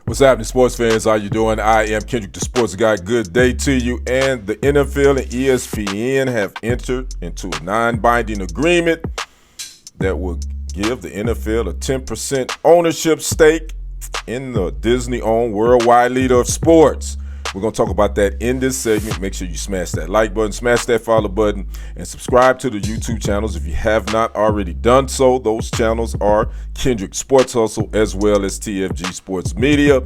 What's happening, sports fans? How you doing? I am Kendrick, the sports guy. Good day to you. And the NFL and ESPN have entered into a non-binding agreement that will give the NFL a 10% ownership stake in the Disney-owned worldwide leader of sports. We're going to talk about that in this segment. Make sure you smash that like button, smash that follow button, and subscribe to the YouTube channels if you have not already done so. Those channels are Kendrick Sports Hustle as well as TFG Sports Media.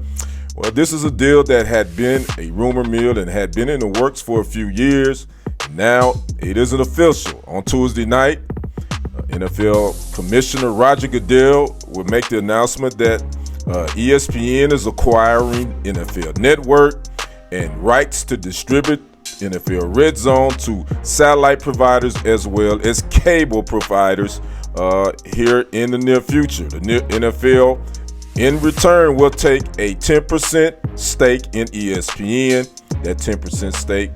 Well, this is a deal that had been a rumor mill and had been in the works for a few years. Now it isn't official. On Tuesday night, NFL Commissioner Roger Goodell will make the announcement that ESPN is acquiring NFL Network and rights to distribute NFL RedZone to satellite providers as well as cable providers here in the near future. The NFL, in return, will take a 10% stake in ESPN. That 10% stake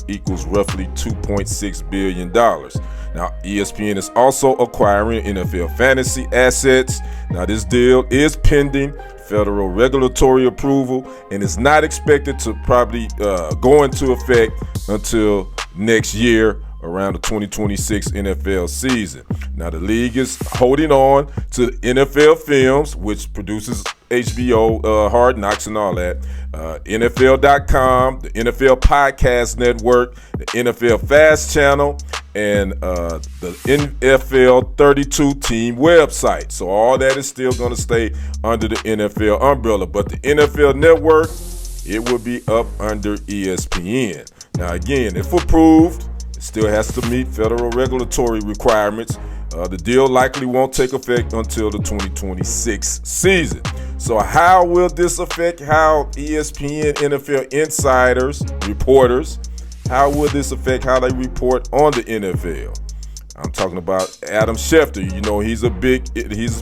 equals roughly $2.6 billion. Now, ESPN is also acquiring NFL fantasy assets. Now, this deal is pending federal regulatory approval and is not expected to probably go into effect until next year around the 2026 NFL season. Now, the league is holding on to NFL Films, which produces HBO, Hard Knocks and all that, NFL.com, the NFL Podcast Network, the NFL Fast Channel, and the NFL 32 team website. So all that is still going to stay under the NFL umbrella. But the NFL Network, it will be up under ESPN. Now, again, if approved, it still has to meet federal regulatory requirements. The deal likely won't take effect until the 2026 season. So how will this affect how ESPN NFL insiders, reporters, how will this affect how they report on the NFL? I'm talking about Adam Schefter. You know, he's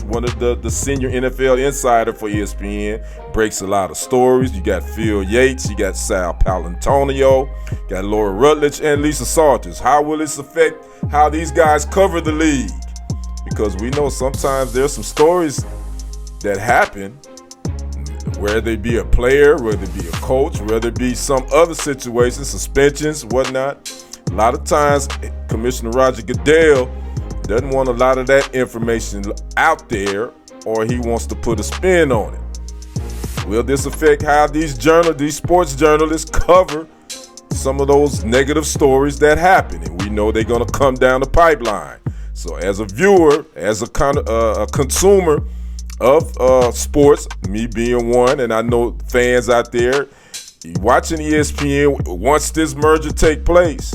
one of the senior NFL insider for ESPN. Breaks a lot of stories. You got Phil Yates, you got Sal Palantonio, got Laura Rutledge, and Lisa Salters. How will this affect how these guys cover the league? Because we know sometimes there's some stories that happen, whether it be a player, whether it be a coach, whether it be some other situation, suspensions, whatnot. A lot of times, Commissioner Roger Goodell doesn't want a lot of that information out there, or he wants to put a spin on it. Will this affect how these sports journalists cover some of those negative stories that happen? And we know they're going to come down the pipeline. So as a viewer, as a consumer of sports, me being one, and I know fans out there watching ESPN, once this merger take place,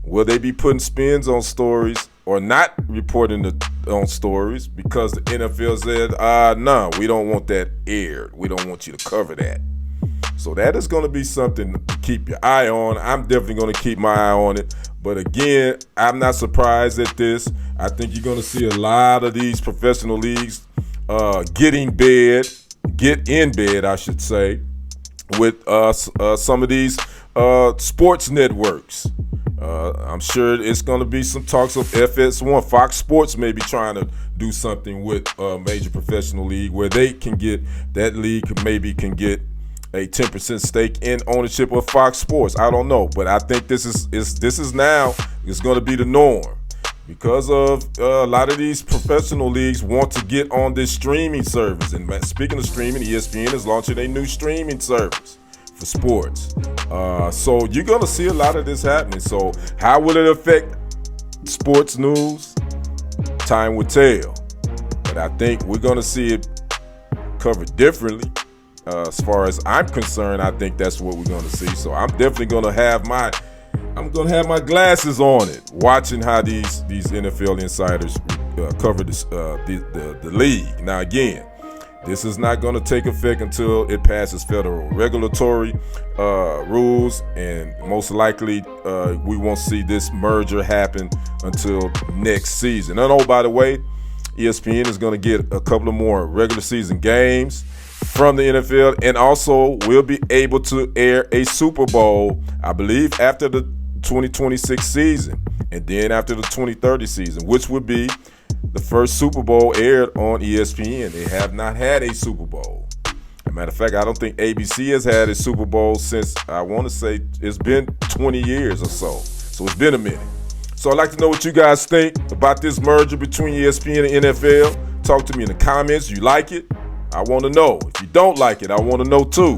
will they be putting spins on stories or not reporting on stories because the NFL said, no, we don't want that aired. We don't want you to cover that. So that is going to be something to keep your eye on. I'm definitely going to keep my eye on it. But again, I'm not surprised at this. I think you're going to see a lot of these professional leagues get in bed, I should say, with some of these sports networks. I'm sure it's going to be some talks of FS1. Fox Sports may be trying to do something with a major professional league where they can get, that league can get a 10% stake in ownership of Fox Sports. I don't know, but I think this is now, it's going to be the norm. Because of a lot of these professional leagues want to get on this streaming service. And speaking of streaming, ESPN is launching a new streaming service for sports. So you're going to see a lot of this happening. So how will it affect sports news? Time will tell. But I think we're going to see it covered differently. As far as I'm concerned, I think that's what we're going to see. So I'm definitely going to have my glasses on it, watching how these NFL insiders cover the league. Now, again, this is not going to take effect until it passes federal regulatory rules, and most likely we won't see this merger happen until next season. And oh, by the way, ESPN is going to get a couple of more regular season games from the NFL, and also will be able to air a Super Bowl, I believe, after the 2026 season, and then after the 2030 season, which would be the first Super Bowl aired on ESPN. They have not had a Super Bowl. As a matter of fact, I don't think ABC has had a Super Bowl since, I want to say, it's been 20 years or so. So it's been a minute. So I'd like to know what you guys think about this merger between ESPN and NFL. Talk to me in the comments. You like it? I want to know. If you don't like it, I want to know too.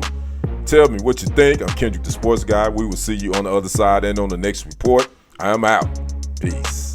Tell me what you think. I'm Kendrick the Sports Guy. We will see you on the other side and on the next report. I am out. Peace.